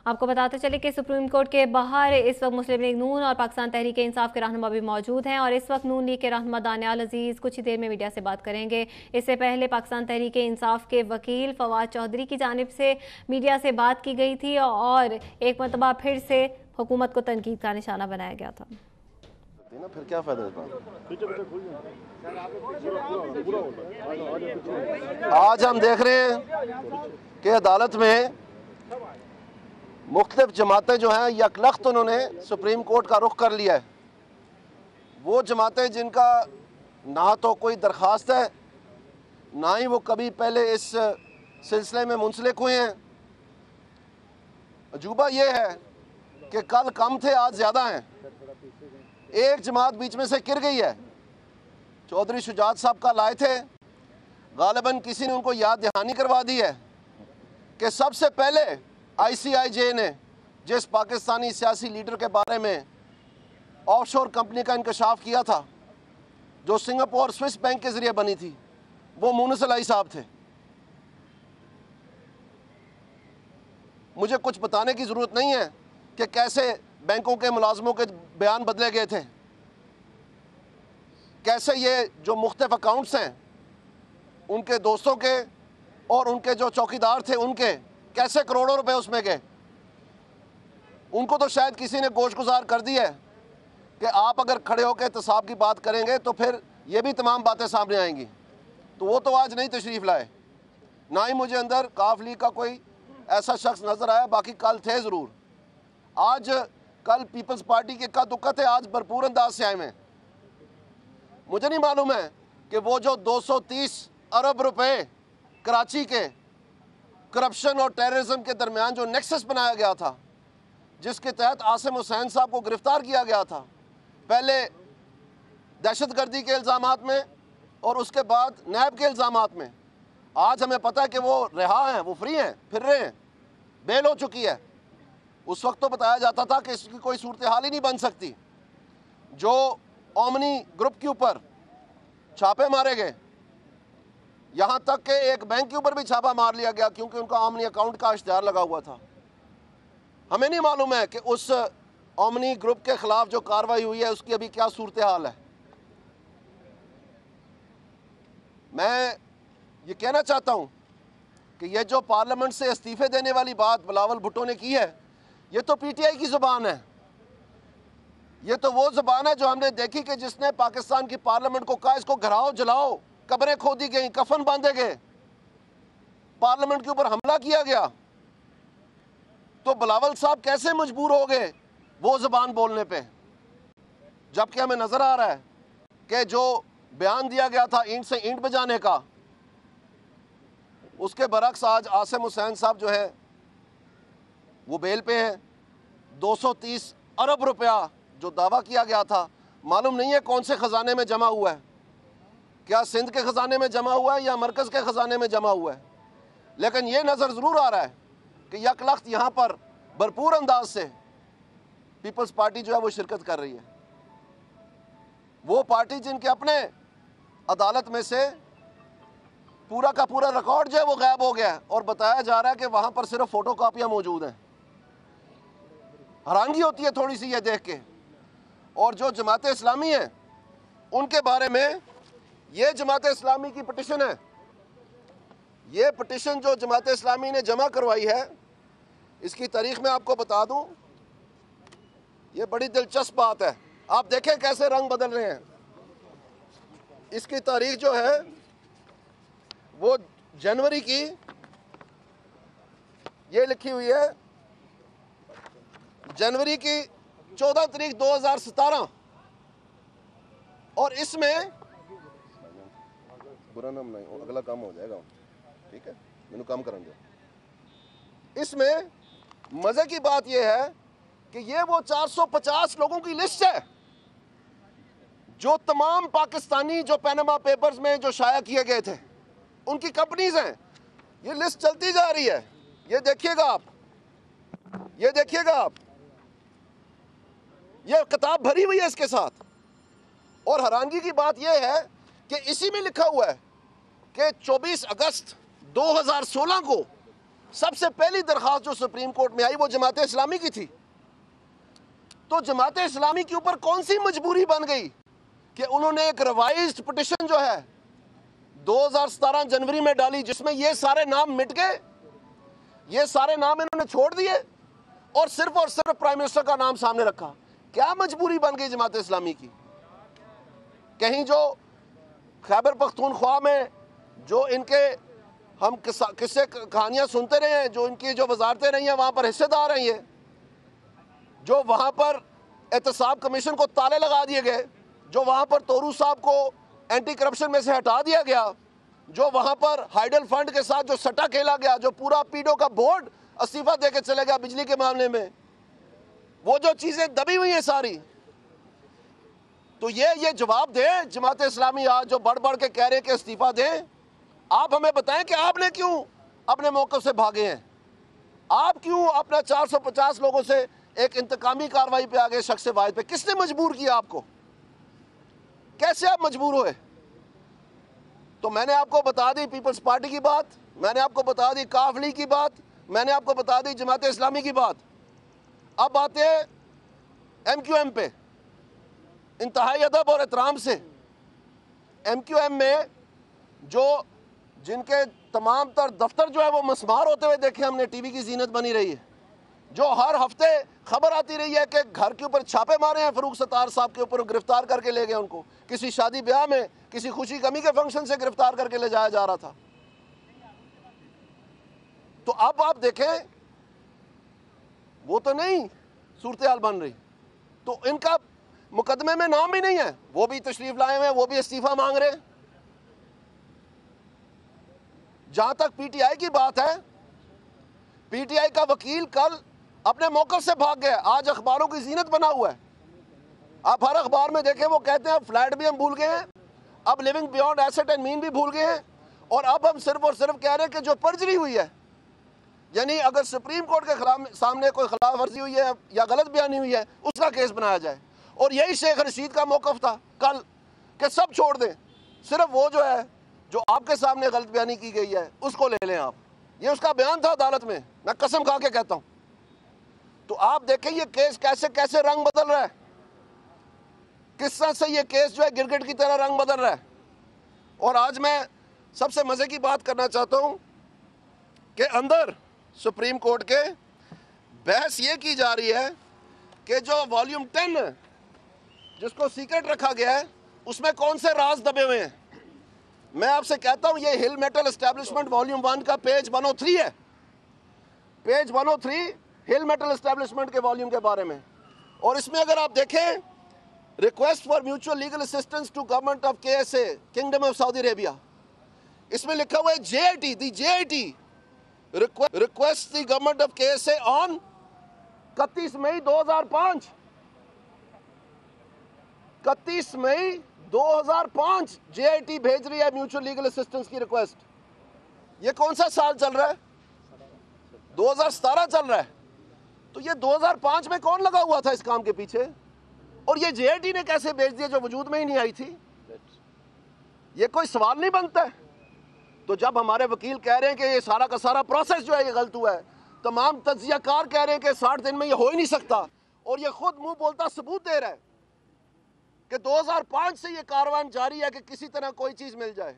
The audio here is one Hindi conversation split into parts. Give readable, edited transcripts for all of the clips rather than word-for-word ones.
आपको बताते चले कि सुप्रीम कोर्ट के बाहर इस वक्त मुस्लिम लीग नून और पाकिस्तान तहरीक इंसाफ के रहनुमा भी मौजूद हैं और इस वक्त नून लीग के रहनुमा दानियाल अजीज कुछ ही देर में मीडिया से बात करेंगे। इससे पहले पाकिस्तान तहरीक इंसाफ के वकील फवाद चौधरी की जानिब से मीडिया से बात की गई थी और एक मरतबा फिर से हुकूमत को तनकीद का निशाना बनाया गया था। फिर क्या फायदा आज हम देख रहे हैं कि अदालत में मुख्तलिफ जमातें जो हैं यकलख्त उन्होंने सुप्रीम कोर्ट का रुख कर लिया है। वो जमातें जिनका ना तो कोई दरख्वास्त है ना ही वो कभी पहले इस सिलसिले में मुंसलिक हुए हैं। अजूबा ये है कि कल कम थे आज ज़्यादा हैं। एक जमात बीच में से गिर गई है। चौधरी शुजात साहब का लाए थे, गालिबन किसी ने उनको याद दहानी करवा दी है कि सबसे पहले ICIJ ने जिस पाकिस्तानी सियासी लीडर के बारे में ऑफशोर कंपनी का इंकशाफ किया था जो सिंगापुर और स्विस बैंक के ज़रिए बनी थी, वो मुनस अलाई साहब थे। मुझे कुछ बताने की ज़रूरत नहीं है कि कैसे बैंकों के मुलाजमों के बयान बदले गए थे, कैसे ये जो मुख्तलिफ अकाउंट्स हैं उनके दोस्तों के और उनके जो चौकीदार थे उनके कैसे करोड़ों रुपए उसमें गए। उनको तो शायद किसी ने गोशगुजार कर दी है कि आप अगर खड़े होकर एहतसाब की बात करेंगे तो फिर ये भी तमाम बातें सामने आएंगी। तो वो तो आज नहीं तशरीफ़ लाए, ना ही मुझे अंदर काफ लीग का कोई ऐसा शख्स नज़र आया। बाकी कल थे ज़रूर। आज कल पीपल्स पार्टी के का दुक्का थे, आज भरपूर अंदाज से आए हैं। मुझे नहीं मालूम है कि वो जो 230 अरब रुपए कराची के करप्शन और टेररिज्म के दरमियान जो नेक्सस बनाया गया था, जिसके तहत आसिम हुसैन साहब को गिरफ्तार किया गया था, पहले दहशतगर्दी के इल्ज़ामात में और उसके बाद नैब के इल्ज़ामात में। आज हमें पता है कि वो रिहा हैं, वो फ्री हैं, फिर रहे हैं, बेल हो चुकी है। उस वक्त तो बताया जाता था कि इसकी कोई सूरत हाल ही नहीं बन सकती। जो ओमनी ग्रुप के ऊपर छापे मारे गए, यहाँ तक कि एक बैंक के ऊपर भी छापा मार लिया गया क्योंकि उनका ओमनी अकाउंट का इश्तिहार लगा हुआ था। हमें नहीं मालूम है कि उस ओमनी ग्रुप के खिलाफ जो कार्रवाई हुई है उसकी अभी क्या सूरत हाल है। मैं ये कहना चाहता हूँ कि ये जो पार्लियामेंट से इस्तीफे देने वाली बात बिलावल भुट्टो ने की है, ये तो PTI की ज़ुबान है। ये तो वो ज़ुबान है जो हमने देखी कि जिसने पाकिस्तान की पार्लियामेंट को कहा इसको घराओ जलाओ, कब्रें खोदी गई, कफन बांधे गए, पार्लियामेंट के ऊपर हमला किया गया। तो बिलावल साहब कैसे मजबूर हो गए वो ज़ुबान बोलने पे, जबकि हमें नज़र आ रहा है कि जो बयान दिया गया था ईंट से ईंट बजाने का, उसके बरक्स आज आसिम हुसैन साहब जो है वो बेल पे हैं। 230 अरब रुपया जो दावा किया गया था, मालूम नहीं है कौन से ख़जाने में जमा हुआ है, क्या सिंध के ख़जाने में जमा हुआ है या मरकज़ के ख़जाने में जमा हुआ है। लेकिन ये नज़र ज़रूर आ रहा है कि यकलख्त यहाँ पर भरपूर अंदाज से पीपल्स पार्टी जो है वो शिरकत कर रही है। वो पार्टी जिनके अपने अदालत में से पूरा का पूरा रिकॉर्ड जो है वो गायब हो गया है और बताया जा रहा है कि वहाँ पर सिर्फ फ़ोटो कापियाँ मौजूद हैं। हैरानगी होती है थोड़ी सी ये देख के। और जो जमात इस्लामी है उनके बारे में, ये जमात इस्लामी की पिटिशन है, ये पिटिशन जो जमात इस्लामी ने जमा करवाई है, इसकी तारीख में आपको बता दूं, ये बड़ी दिलचस्प बात है। आप देखें कैसे रंग बदल रहे हैं। इसकी तारीख जो है वो जनवरी की ये लिखी हुई है, जनवरी की 14 तारीख 2017। और इसमें बुरा नाम नहीं, अगला काम हो जाएगा, ठीक है, मैंने काम करने दो। इसमें मजे की बात यह है कि ये वो 450 लोगों की लिस्ट है जो तमाम पाकिस्तानी जो पैनामा पेपर्स में जो शाया किए गए थे उनकी कंपनीज हैं। ये लिस्ट चलती जा रही है, ये देखिएगा आप, ये देखिएगा आप, ये किताब भरी हुई है इसके साथ। और हैरानगी की बात यह है कि इसी में लिखा हुआ है कि 24 अगस्त 2016 को सबसे पहली दरख्वास्त जो सुप्रीम कोर्ट में आई वो जमात इस्लामी की थी। तो जमात इस्लामी के ऊपर कौन सी मजबूरी बन गई कि उन्होंने एक रिवाइज्ड पिटिशन जो है 2017 जनवरी में डाली, जिसमें ये सारे नाम मिट गए, ये सारे नाम इन्होंने छोड़ दिए और सिर्फ प्राइम मिनिस्टर का नाम सामने रखा। क्या मजबूरी बन गई जमात इस्लामी की? कहीं जो खैबर पख्तूनख्वा में जो इनके हम किस्से कहानियां सुनते रहे हैं, जो इनकी जो वजारतें रही हैं वहां पर हिस्सेदार हैं ये, जो वहां पर एहतसाब कमीशन को ताले लगा दिए गए, जो वहां पर तोरू साहब को एंटी करप्शन में से हटा दिया गया, जो वहां पर हाइडल फंड के साथ जो सट्टा खेला गया, जो पूरा पीडो का बोर्ड इस्तीफा देके चले गया बिजली के मामले में, वो जो चीजें दबी हुई हैं सारी, तो ये जवाब दे जमात इस्लामी आज जो बढ़ बढ़ के कह रहे हैं कि इस्तीफा दें। आप हमें बताएं कि आपने क्यों अपने मौक़िफ़ से भागे हैं? आप क्यों अपना 450 लोगों से एक इंतकामी कार्रवाई पे आ गए शख्स वाहिद पे? किसने मजबूर किया आपको? कैसे आप मजबूर हुए? तो मैंने आपको बता दी पीपल्स पार्टी की बात, मैंने आपको बता दी काफ लीग की बात, मैंने आपको बता दी जमात इस्लामी की बात। अब आते हैं MQM पे। इंतहाई अदब और एहतराम से MQM में जो जिनके तमाम तर दफ्तर जो है वो मस्मार होते हुए देखे हमने, टीवी की जीनत बनी रही है, जो हर हफ्ते खबर आती रही है कि घर के ऊपर छापे मारे हैं फ़रूख सत्तार साहब के ऊपर, गिरफ्तार करके ले गए उनको, किसी शादी ब्याह में किसी खुशी गमी के फंक्शन से गिरफ्तार करके ले जाया जा रहा था। तो अब आप देखें वो तो नहीं सूरत हाल बन रही, तो इनका मुकदमे में नाम भी नहीं है, वो भी तशरीफ लाए हुए हैं, वो भी इस्तीफा मांग रहे हैं। जहां तक PTI की बात है, PTI का वकील कल अपने मौक़िफ़ से भाग गया, आज अखबारों की जीनत बना हुआ है। आप हर अखबार में देखें वो कहते हैं फ्लैट भी हम भूल गए हैं, अब living beyond asset and mean भी भूल गए हैं, और अब हम सिर्फ और सिर्फ कह रहे हैं कि जो पर्जरी हुई है, यानी अगर सुप्रीम कोर्ट के खिलाफ सामने कोई खिलाफ वर्जी हुई है या गलत बयानी हुई है उसका केस बनाया जाए। और यही शेख रशीद का मौक़िफ़ था कल कि सब छोड़ दें, सिर्फ वो जो है जो आपके सामने गलत बयानी की गई है उसको ले लें आप। ये उसका बयान था अदालत में, मैं कसम खा के कहता हूँ। तो आप देखें ये केस कैसे कैसे रंग बदल रहा है, किस तरह से ये केस जो है गिरगिट की तरह रंग बदल रहा है। और आज मैं सबसे मज़े की बात करना चाहता हूँ कि अंदर सुप्रीम कोर्ट के बहस ये की जा रही है कि जो वॉल्यूम 10 जिसको सीक्रेट रखा गया है उसमें कौन से राज दबे हुए हैं। मैं आपसे कहता हूं ये हिल मेटल एस्टेब्लिशमेंट वॉल्यूम 1 का पेज 103 है, पेज 103 हिल मेटल एस्टेब्लिशमेंट के वॉल्यूम के बारे में। और इसमें अगर आप देखें request for mutual legal assistance to government of KSA kingdom of Saudi Arabia, इसमें लिखा हुआ है JIT request the government of KSA on 31 May 2005, 31 May 2005 JIT भेज रही है म्यूचुअल लीगल असिस्टेंस की रिक्वेस्ट। ये कौन सा साल चल रहा है? 2017 चल रहा है। तो ये 2005 में कौन लगा हुआ था इस काम के पीछे, और ये JIT ने कैसे भेज दिया जो वजूद में ही नहीं आई थी? ये कोई सवाल नहीं बनता है। तो जब हमारे वकील कह रहे हैं कि ये सारा का सारा प्रोसेस जो है ये गलत हुआ है, तमाम तज्जियाकार कह रहे हैं कि 60 दिन में ये हो ही नहीं सकता, और ये खुद मुंह बोलता सबूत दे रहा है कि 2005 से ये कारवान जारी है कि किसी तरह कोई चीज मिल जाए।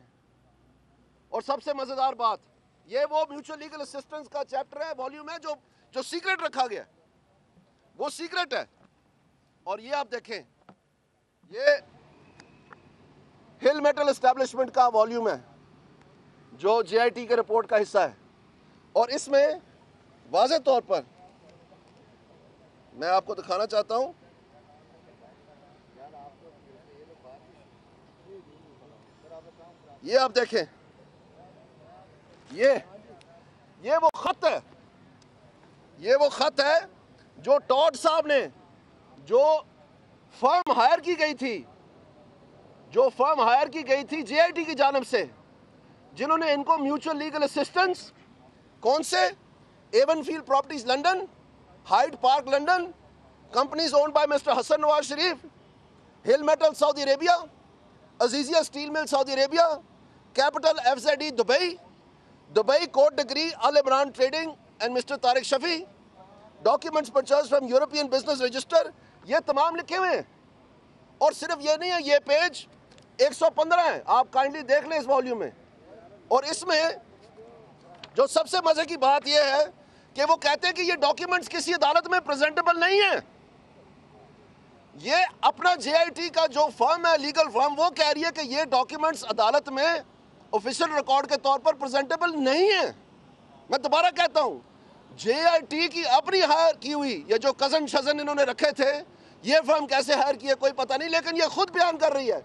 और सबसे मजेदार बात, ये वो म्यूचुअल लीगल असिस्टेंस का चैप्टर है, वॉल्यूम है जो सीक्रेट रखा गया, वो सीक्रेट है। और ये आप देखें, ये हिल मेटल एस्टेब्लिशमेंट का वॉल्यूम है जो JIT के रिपोर्ट का हिस्सा है। और इसमें वाज़ेह तौर पर मैं आपको दिखाना चाहता हूं, ये आप देखें, ये वो खत है, ये वो खत है जो टॉड साहब ने, जो फर्म हायर की गई थी, JIT की जानिब से, जिन्होंने इनको म्यूचुअल लीगल असिस्टेंस कौन से Avenfield properties London, Hyde Park London, companies owned by mister Hasan Nawaz Sharif, Hill Metal Saudi Arabia, Azizia Steel Mill Saudi Arabia, Capital FZE Dubai, Dubai court degree, Al Imran Trading and Mr. Tariq Shafi, documents purchased from European Business Register, ये तमाम लिखे हुए हैं। और सिर्फ ये नहीं है, ये पेज 115 है, आप काइंडली देख लें इस वॉल्यूम में। और इसमें जो सबसे मजे की बात यह है कि वो कहते हैं कि ये डॉक्यूमेंट्स किसी अदालत में प्रेजेंटेबल नहीं है। ये अपना JIT का जो फर्म है, लीगल फर्म, वो कह रही है कि ये डॉक्यूमेंट्स अदालत में ऑफिशियल रिकॉर्ड के तौर पर प्रेजेंटेबल नहीं है। मैं दोबारा कहता हूं, JIT की अपनी हायर की हुई, ये जो कजन शजन इन्होंने रखे थे, ये फर्म कैसे हायर की है कोई पता नहीं, लेकिन ये खुद बयान कर रही है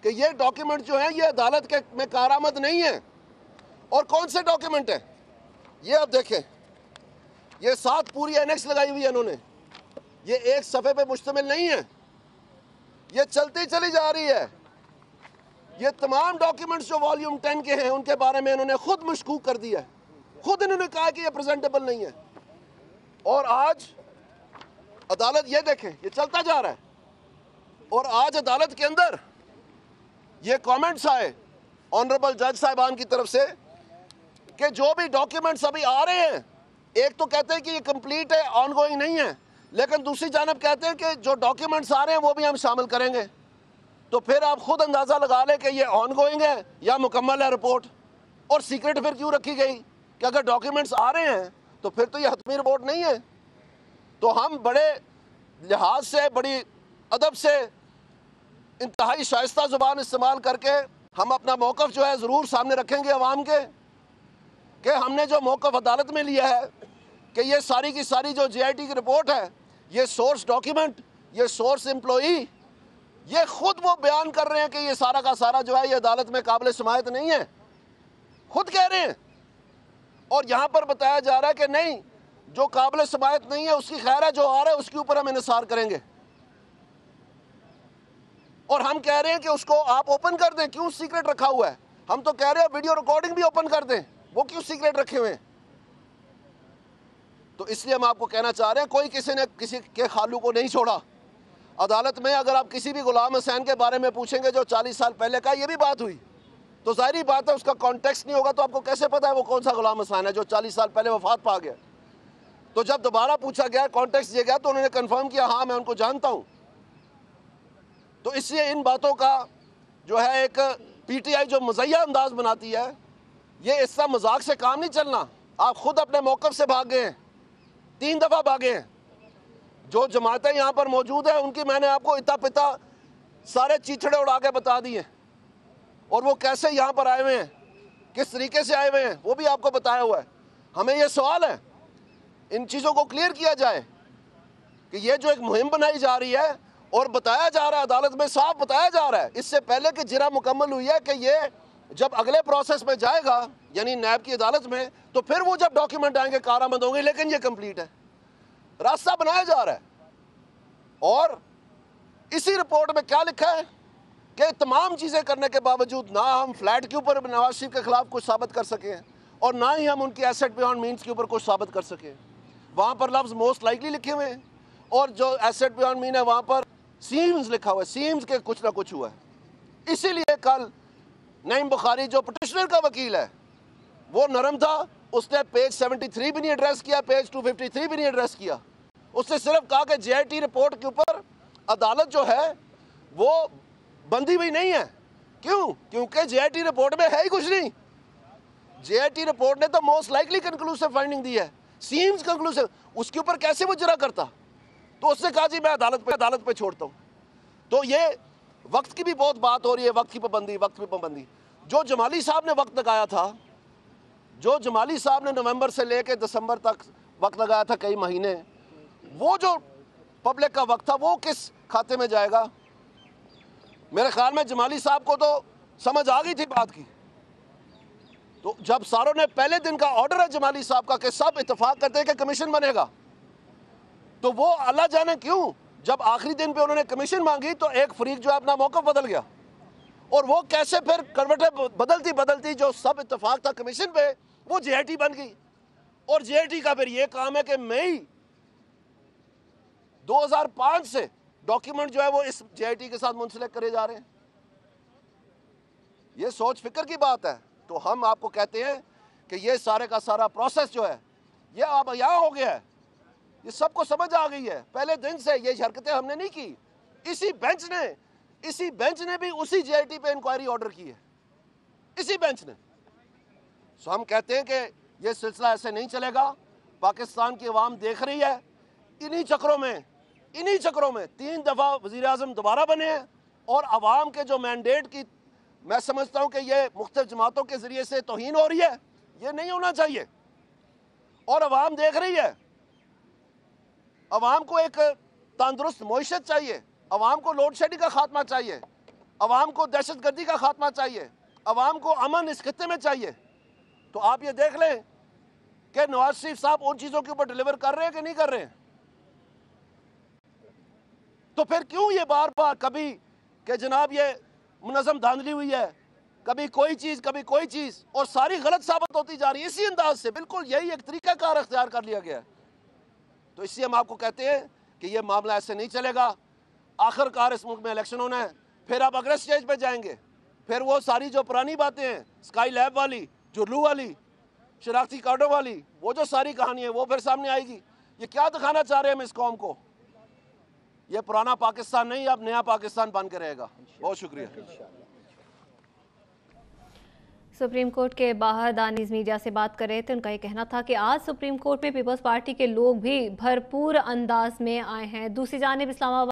कि ये डॉक्यूमेंट जो है ये अदालत के में कारामद नहीं है। और कौन से डॉक्यूमेंट है ये आप देखें, ये 7 पूरी एनेक्स लगाई हुई है इन्होंने, ये एक सफ़े पे मुश्तमिल नहीं है, ये चलती चली जा रही है। ये तमाम डॉक्यूमेंट्स जो वॉल्यूम 10 के हैं उनके बारे में इन्होंने खुद मशकूक कर दिया है, खुद इन्होंने कहा कि ये प्रेजेंटेबल नहीं है। और आज अदालत, ये देखें, ये चलता जा रहा है। और आज अदालत के अंदर ये कमेंट्स आए ऑनरेबल जज साहिबान की तरफ से कि जो भी डॉक्यूमेंट्स अभी आ रहे हैं, एक तो कहते हैं कि ये कंप्लीट है, ऑनगोइंग नहीं है, लेकिन दूसरी जानब कहते हैं कि जो डॉक्यूमेंट्स आ रहे हैं वो भी हम शामिल करेंगे। तो फिर आप खुद अंदाज़ा लगा लें कि ये ऑनगोइंग है या मुकम्मल है रिपोर्ट। और सीक्रेट फिर क्यों रखी गई कि अगर डॉक्यूमेंट्स आ रहे हैं तो फिर तो ये हतमी रिपोर्ट नहीं है। तो हम बड़े लिहाज से, बड़ी अदब से, इंतहाई शाइस्ता ज़ुबान इस्तेमाल करके हम अपना मौक़िफ़ जो है ज़रूर सामने रखेंगे अवाम के, कि हमने जो मौक़िफ़ अदालत में लिया है कि ये सारी की सारी जो JIT की रिपोर्ट है, ये सोर्स डॉक्यूमेंट, ये सोर्स एम्प्लॉई, ये खुद वो बयान कर रहे हैं कि ये सारा का सारा जो है ये अदालत में काबिल समायत नहीं है, खुद कह रहे हैं। और यहाँ पर बताया जा रहा है कि नहीं, जो काबिल समायत नहीं है उसकी खैर है, जो आ रहा है उसके ऊपर हम इन्हिसार करेंगे। और हम कह रहे हैं कि उसको आप ओपन कर दें, क्यों सीक्रेट रखा हुआ है? हम तो कह रहे हैं वीडियो रिकॉर्डिंग भी ओपन कर दें, वो क्यों सीक्रेट रखे हुए हैं? तो इसलिए हम आपको कहना चाह रहे हैं, कोई किसी ने किसी के खालू को नहीं छोड़ा। अदालत में अगर आप किसी भी गुलाम हुसैन के बारे में पूछेंगे जो 40 साल पहले का ये भी बात हुई, तो जाहिर बात है उसका कॉन्टेक्स्ट नहीं होगा, तो आपको कैसे पता है वो कौन सा गुलाम हुसैन है जो 40 साल पहले वफात पा गया। तो जब दोबारा पूछा गया, कॉन्टेक्स्ट दिया गया, तो उन्होंने कन्फर्म किया हाँ मैं उनको जानता हूँ। तो इसलिए इन बातों का जो है एक PTI जो मज़ाहिया अंदाज बनाती है, ये इसका मजाक से काम नहीं चलना। आप खुद अपने मौक़िफ़ से भाग गए हैं, 3 दफ़ा भागे हैं। जो जमातें यहाँ पर मौजूद हैं उनकी मैंने आपको इता पिता सारे चीचड़े उड़ा के बता दिए, और वो कैसे यहाँ पर आए हुए हैं, किस तरीके से आए हुए हैं, वो भी आपको बताया हुआ है। हमें ये सवाल है, इन चीज़ों को क्लियर किया जाए कि ये जो एक मुहिम बनाई जा रही है और बताया जा रहा है, अदालत में साफ बताया जा रहा है इससे पहले कि जिरा मुकम्मल हुई है कि ये जब अगले प्रोसेस में जाएगा यानी नैब की अदालत में, तो फिर वो जब डॉक्यूमेंट आएंगे कारामद होंगे, लेकिन ये कंप्लीट है, रास्ता बनाया जा रहा है। और इसी रिपोर्ट में क्या लिखा है कि तमाम चीज़ें करने के बावजूद ना हम फ्लैट के ऊपर नवाज शरीफ के खिलाफ कुछ साबित कर सके हैं और ना ही हम उनकी एसेट बियॉन्ड मीन्स के ऊपर कुछ साबित कर सके। वहाँ पर लफ्ज़ मोस्ट लाइकली लिखे हुए हैं, और जो एसेट बियॉन्ड मीन है वहाँ पर सीम्स लिखा हुआ है, सीम्स के कुछ ना कुछ हुआ है। इसीलिए कल नईम बुखारी जो पिटिशनर का वकील है वो नरम था, उसने पेज 73 भी नहीं एड्रेस किया, पेज 253 भी नहीं एड्रेस किया। उसने सिर्फ कहा कि JIT रिपोर्ट के ऊपर अदालत जो है वो बंधी हुई नहीं है। क्यों? क्योंकि JIT रिपोर्ट में है ही कुछ नहीं। JIT रिपोर्ट ने तो मोस्ट लाइकली कंक्लूसिव फाइंडिंग दी है, सीम्स कंक्लूसिव, उसके ऊपर कैसे वो जरा करता? तो उसने कहा जी मैं अदालत पे छोड़ता हूँ। तो ये वक्त की भी बहुत बात हो रही है, वक्त की पाबंदी। जो जमाली साहब ने वक्त लगाया था, जो जमाली साहब ने नवंबर से लेकर दिसंबर तक वक्त लगाया था, कई महीने, वो जो पब्लिक का वक्त था वो किस खाते में जाएगा? मेरे ख्याल में जमाली साहब को तो समझ आ गई थी बात की। तो जब सारों ने पहले दिन का ऑर्डर है जमाली साहब का कि सब इत्तेफाक करते हैं कि कमीशन बनेगा, तो वो अल्लाह जाने क्यों जब आखिरी दिन पे उन्होंने कमीशन मांगी तो एक फरीक जो है अपना मौका बदल गया, और वो कैसे फिर करवटें बदलती जो सब इत्तेफाक था कमीशन पे, वो JIT बन गई। और JIT का फिर ये काम है कि मई 2005 से डॉक्यूमेंट जो है वो इस JIT के साथ मुंसलिक करे जा रहे हैं। ये सोच फिक्र की बात है। तो हम आपको कहते हैं कि ये सारे का सारा प्रोसेस जो है ये अब यहाँ हो गया है, ये सबको समझ आ गई है। पहले दिन से ये हरकतें हमने नहीं की, इसी बेंच ने भी उसी जेआईटी पे इंक्वायरी ऑर्डर की है, इसी बेंच ने। सो हम कहते हैं कि ये सिलसिला ऐसे नहीं चलेगा। पाकिस्तान की आवाम देख रही है, इन्हीं चक्रों में 3 दफ़ा वज़ीर आज़म दोबारा बने हैं और आवाम के जो मैंडेट की मैं समझता हूँ कि ये मुख्तलिफ जमातों के ज़रिए से तौहीन हो रही है, ये नहीं होना चाहिए। और आवाम देख रही है, आवाम को एक तंदुरुस्त मईशत चाहिए, आवाम को लोड शेडिंग का खात्मा चाहिए, आवाम को दहशतगर्दी का खात्मा चाहिए, आवाम को अमन इस खित्ते में चाहिए। तो आप ये देख लें कि नवाज शरीफ साहब उन चीज़ों के ऊपर डिलीवर कर रहे हैं कि नहीं कर रहे हैं। तो फिर क्यों ये बार बार कभी कि जनाब ये मुनज़्ज़म धांधली हुई है, कभी कोई चीज़ और सारी गलत साबित होती जा रही है इसी अंदाज से। बिल्कुल यही एक तरीक़ाकार अख्तियार कर लिया गया है। तो इसलिए हम आपको कहते हैं कि ये मामला ऐसे नहीं चलेगा। आखिरकार इस मुल्क में इलेक्शन होना है, फिर आप अगले स्टेज पे जाएंगे, फिर वो सारी जो पुरानी बातें हैं, स्काई लैब वाली, जुर्लू वाली, शनाख्ती कार्डों वाली, वो जो सारी कहानी है वो फिर सामने आएगी। ये क्या दिखाना चाह रहे हैं हम इस कौम को? ये पुराना पाकिस्तान नहीं, अब नया पाकिस्तान बन के रहेगा। बहुत शुक्रिया। सुप्रीम कोर्ट के बाहर दानिश मीडिया से बात कर रहे थे। उनका ये कहना था कि आज सुप्रीम कोर्ट में पीपल्स पार्टी के लोग भी भरपूर अंदाज में आए हैं। दूसरी जानिब इस्लामाबाद